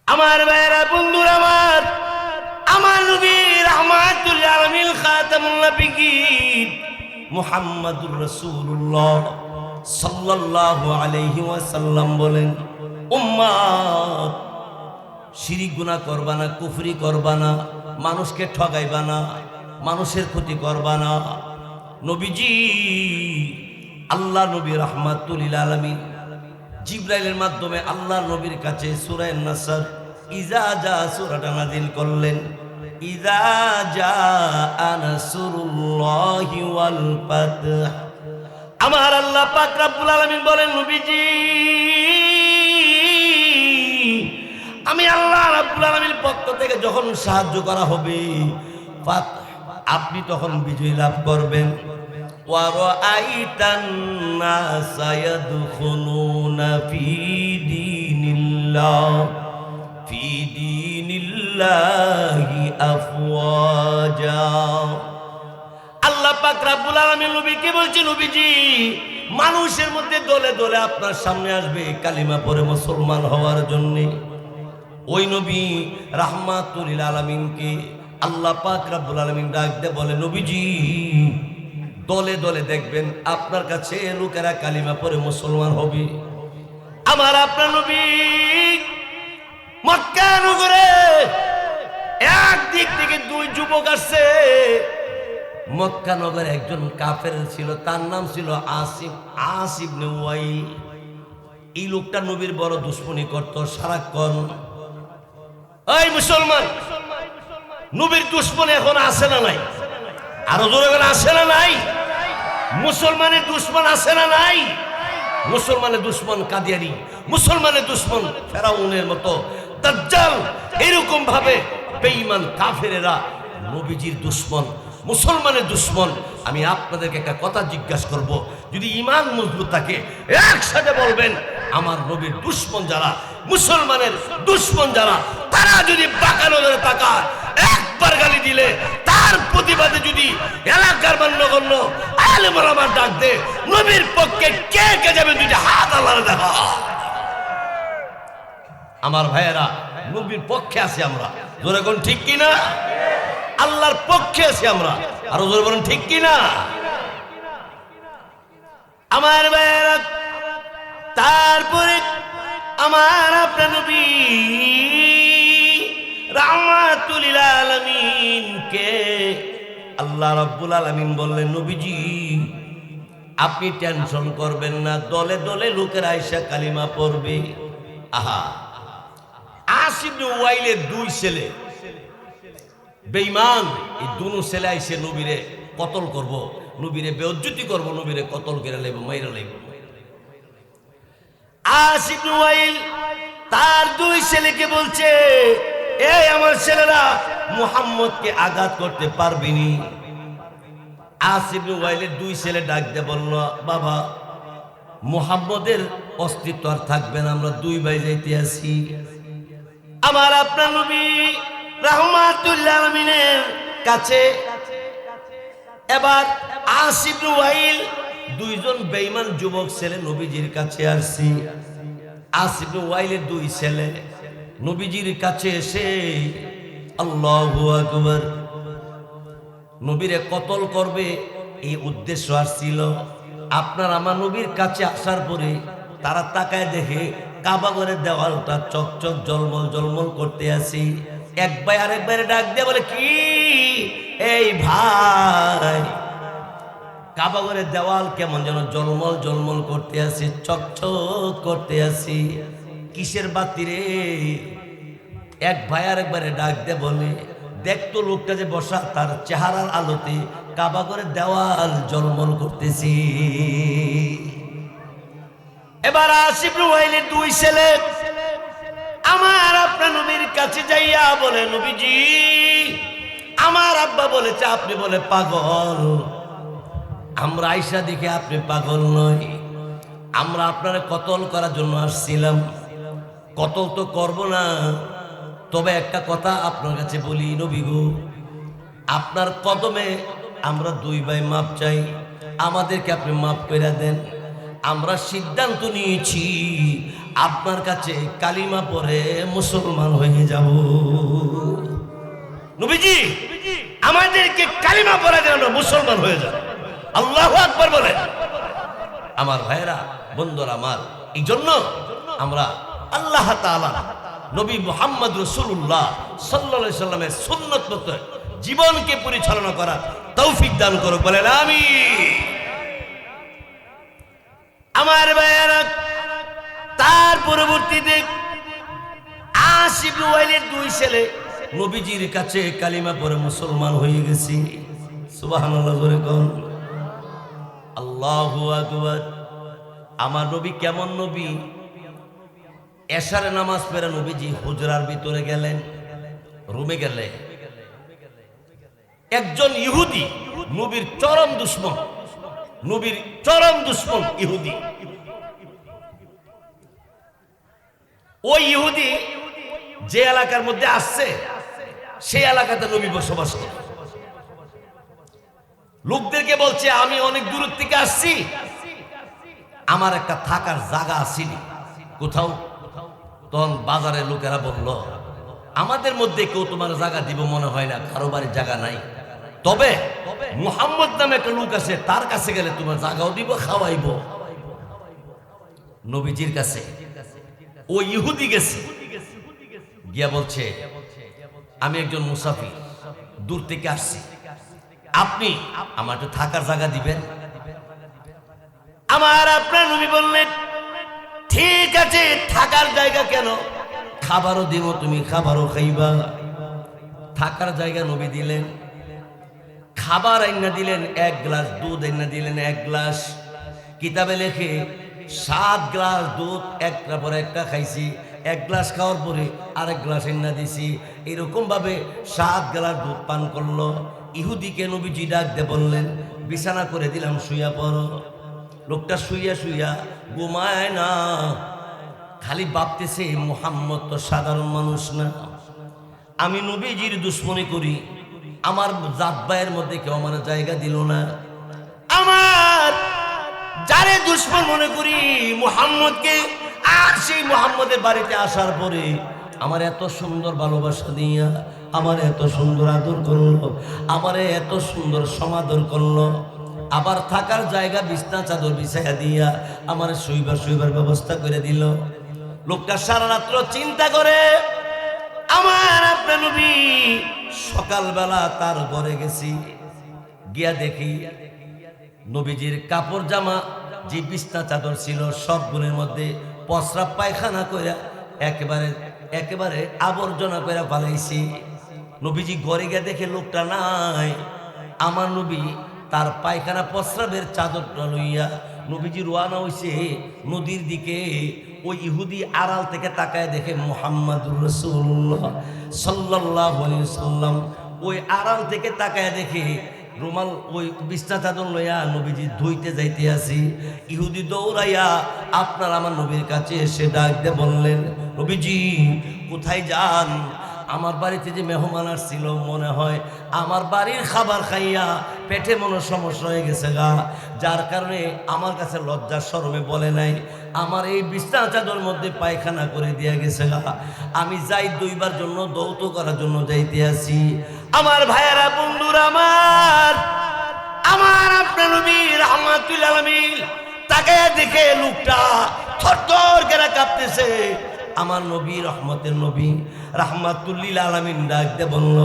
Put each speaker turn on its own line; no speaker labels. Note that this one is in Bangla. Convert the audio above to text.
আমার ভাইরা বন্ধুরা, আমার নবী রাহমাতুল আলামিন খাতামুন নবিয়্যিন মুহাম্মাদুর রাসূলুল্লাহ সাল্লাল্লাহু আলাইহি ওয়াসাল্লাম বলেন, উম্মত শিরিক গুনাহ করবা না, কুফরি করবা না, মানুষকে ঠগাইবা না, মানুষের ক্ষতি করবা না। নবীজি আল্লাহ নবী রাহমাতুল আলামিন জিবরাইলের মাধ্যমে আল্লাহ নবীর কাছে সূরা নাসর ইজা জা সূরাটা নাযিল করলেন। ইজা জা নাসরুল্লাহি ওয়াল ফাতহ। আমার আল্লাহ পাক রব্বুল আলামিন বলেন, নবীজি আমি আল্লাহ রব্বুল আলামিনের পক্ষ থেকে যখন সাহায্য করা হবে, আপনি তখন বিজয় লাভ করবেন। ওয়ারাআইতান নাসা ইয়াদখুলুনা ফি দীনিল্লাহি আফওয়াজা। আল্লাহ পাক রব্বুল আলামিন নবীকে বলছেন, নবীজি মানুষের মধ্যে দলে দলে আপনার সামনে আসবে কালিমা পড়ে মুসলমান হওয়ার জন্য। ওই নবী রাহমাতুল আলামিনকে আল্লাহ পাক রব্বুল আলামিন ডাক দিয়ে বলে, নবীজি দলে দলে দেখবেন আপনার কাছে লোকেরা কালিমা পড়ে মুসলমান হবে। আমার আপনার নবী মক্কা নগরে একদিক থেকে দুই যুবক আসছে। মক্কা নগরে একজন কাফের ছিল, তার নাম ছিল আস ইবনে ওয়াইল। এই লোকটা নবীর বড় দুশমনি করত সারাক্ষণ। এই মুসলমান, নবীর দুশমন এখন আছে না নাই? আরো জোরে বলে, আছে না নাই? মুসলমানের দুশমন আছে না নাই? মুসলমানের দুশমন কাদিয়ানি, মুসলমানের দুশমন ফেরাউনের মতো দাজ্জাল, এরকম ভাবে বেঈমান কাফেরেরা নবীজির দুশমন, মুসলমানের দুশমন। আমি আপনাদেরকে একটা কথা জিজ্ঞাসা করব, যদি ঈমান মজবুত থাকে একসাথে বলবেন, আমার নবীর দুশমন যারা, মুসলমানের দুশমন যারা, তারা যদি বাঁকা নজরে তাকায়, একবার গালি দিলে তার প্রতিবাদে যদি এলাকার মান্যগণ্য আলেম ওলামা ডাক দে, নবীর পক্ষে কে কে যাবে? দুইটা হাত আল্লাহর দেখা। আমার ভাইয়েরা, নবীর পক্ষে আছি আমরা, জোরে কোন ঠিক কিনা? আল্লাহর পক্ষে আছি আমরা, আরো জোরে বলেন ঠিক কিনা? আমার ভাইয়েরা, তারপরে আমার আপনার নবী রাহমাতুল আলামিন কে আল্লাহ রাব্বুল আলামিন বললেন, নবীজি আপনি টেনশন করবেন না, দলে দলে লোকেরা আয়েশা কালিমা পড়বে। আহা, আস ইবনে ওয়াইলের দুই ছেলে বেঈমান, এই দুনো ছেলে আইসে নবীরে কতল করব, নবীরে বেইজ্জতি করব, নবীরে কতল করে লাইব, মাইরা লাইব। আস ইবনে ওয়াইল তার দুই ছেলেকে বলছে, এই আমার ছেলেরা মুহাম্মদকে আঘাত করতে পারবিনি। আস ইবনে ওয়াইলের দুই ছেলে ডাক দিয়ে বলল, বাবা মুহাম্মদের অস্তিত্ব আর থাকবে না, আমরা দুই ভাই যাইতে আছি। আমার আপনার নবী রাহমাতুল আলামিনের কাছে এবার আস ইবনে ওয়াইল দুইজন বেঈমান যুবক ছেলে নবীজির কাছে আসছি। আস ইবনে ওয়াইলের দুই ছেলে নবীজির কাছে এসে আল্লাহু আকবার, নবীরে কতল করবে এই উদ্দেশ্য আসছিল। আপনার আমার নবীর কাছে আসার পরে তারা তাকায় দেখে কাবা ঘরের দেওয়ালটা চকচক জলমল জলমল করতে আসি। এক ভাই আরেকবারে ডাক দিয়ে বলে, কি এই ভাই, কাবা ঘরের দেওয়াল কেমন যেন জলমল জলমল করতে আসি, চকচক করতে আসি, কিসের বাতি রে? এক ভাই আরেকবারে ডাক দিয়ে বলে, দেখতো লোকটা যে বসা, তার চেহারার আলোতে কাবা ঘরের দেওয়াল জলমল করতেছি। এবার আস ইবনে ওয়াইলের দুই ছেলে আমার আপনার নবীর কাছে যাইয়া বলে, নবীজি আমার আব্বা বলেছে আপনি বলে পাগল, আমরা আয়েশা দেখে আপনি পাগল নয়, আমরা আপনার কতল করার জন্য আসছিলাম। কতল তো করব না, তবে একটা কথা আপনার কাছে বলি, নবী গো আপনার কদমে আমরা দুই ভাই মাপ চাই, আমাদেরকে আপনি মাফ করে দেন। আমরা সিদ্ধান্ত নিয়েছি আপনার কাছে কালিমা পড়ে মুসলমান হয়ে যাব। নবীজি আমাদেরকে কালিমা পড়া যেন মুসলমান হয়ে যায়। আল্লাহু আকবার বলেন। আমার ভাইরা বন্ধুরা আমার, এই জন্য আমরা আল্লাহ তাআলা নবী মুহাম্মদ রাসূলুল্লাহ সাল্লাল্লাহু আলাইহি সাল্লামের সুন্নাত মতো জীবনকে পরিচালনা করার তৌফিক দান করুক, বলেন আমিন। আমার ভাইরা, তার পরবর্তীতে আস ইবনে ওয়াইলের দুই ছেলে নবীজির কাছে কালিমা পড়ে মুসলমান হয়ে গেছে। সুবহানাল্লাহ বলে কোন আল্লাহু আকবার। আমার নবী কেমন নবী? এশারে নামাজ পড়ে নবীজি হুজরার ভিতরে গেলেন, রুমে গেলেন। একজন ইহুদি, নবীর চরম দুশমন, নবীর চরম দুশমন ইহুদি। ওই ইহুদি যে এলাকার মধ্যে আসছে সেই এলাকাতে নবী বসবাস করে। লোকদেরকে বলছে আমি অনেক দূর থেকে আসছি, আমার একটা থাকার জায়গা আসেনি কোথাও। তখন বাজারে লোকেরা বলল আমাদের মধ্যে কেউ তোমার জায়গা দিব মনে হয় না, কারো বাড়ির জায়গা নাই, তবে মুহাম্মদ নামে একটা লোক আছে, তার কাছে গেলে তোমার জায়গাও দিব, খাওয়াইব। নবীজির কাছে ও ইহুদি গেছে, গিয়া বলছে আমি একজন মুসাফির, দূর থেকে আসছি, আপনি আমার একটু থাকার জায়গা দিবেন। আমার আপনার নবী বললেন ঠিক আছে, থাকার জায়গা কেন, খাবারও দিব, তুমি খাবারও খাইবা। থাকার জায়গা নবী দিলেন, খাবার আইনা দিলেন, এক গ্লাস দুধ আইনা দিলেন, এক গ্লাস। কিতাবে লেখে 7 গ্লাস দুধ একটা পরে একটা খাইছি, এক গ্লাস খাওয়ার পরে আরেক গ্লাস আইনা দিছি। এরকম ভাবে 7 গ্লাস দুধ পান করলো। ইহুদিকে নবীজি ডাক দিয়ে বললেন বিছানা করে দিলাম, শুইয়া পড়ো। লোকটা শুইয়া শুইয়া ঘুমায় না, খালি ভাবতেছে মুহাম্মদ তো সাধারণ মানুষ না, আমি নবীজির দুশ্মনী করি, আমার জাত ভাইয়ের মধ্যে কেউ আমার জায়গা দিল না, আমার যারে দুশ্মন মনে করি মুহাম্মদকে, আর সেই মুহাম্মদের বাড়িতে আসার পরে আমার এত সুন্দর ভালোবাসা দিয়া আমার এত সুন্দর আদর করলো, আমার এত সুন্দর সমাদর করলো, আবার থাকার জায়গা বিছনা চাদর বিছাইয়া দিয়া আমার শুইবার ব্যবস্থা করে দিল। লোকটা সারা রাত্র চিন্তা করে। আমার আপনার নবী সকালবেলা তার ঘরে গেছি, গিয়া দেখি নবীজির কাপড় জামা যে বিছনা চাদর ছিল সবগুলোর মধ্যে প্রস্রাব পায়খানা করে একেবারে আবর্জনা করে পালাইছি। নবীজি ঘরে গিয়ে দেখে লোকটা নাই। আমার নবী তার পায়খানা প্রস্রাবের চাদরটা লইয়া নবীজি রওনা হইছে নদীর দিকে। ওই ইহুদি আড়াল থেকে তাকায় দেখে মুহাম্মাদুর রাসূলুল্লাহ সাল্লাল্লাহু আলাইহি সাল্লাম, ওই আড়াল থেকে তাকায় দেখে রুমাল ওই বিছনা চাদর লইয়া নবীজি ধুইতে যাইতে আসি। ইহুদি দৌড়াইয়া আপনার আমার নবীর কাছে এসে ডাক দিয়ে বললেন নবীজি কোথায় যান? আমার বাড়িতে যে মেহমান আসছিল মনে হয় আমার বাড়ির খাবার খাইয়া পেটে মনে সমস্যা হয়ে গেছে গা, যার কারণে আমার কাছে লজ্জার শরমে বলে নাই, আমার এই বিছনা চাদর মধ্যে পায়খানা করে দিয়া গেছে গা, আমি যাই দুইবার জন্য দৌত করার জন্য যাইতে আসি। আমার ভাইয়েরা বন্ধুরা আমার আপনার নবী রাহমাতুল আলামিন তাকায় দেখে লোকটা থরথর করে কাঁপতেছে। আমার নবী রহমতের নবী রাহমাতুল লিল আলামিন ডাক দিয়ে বলল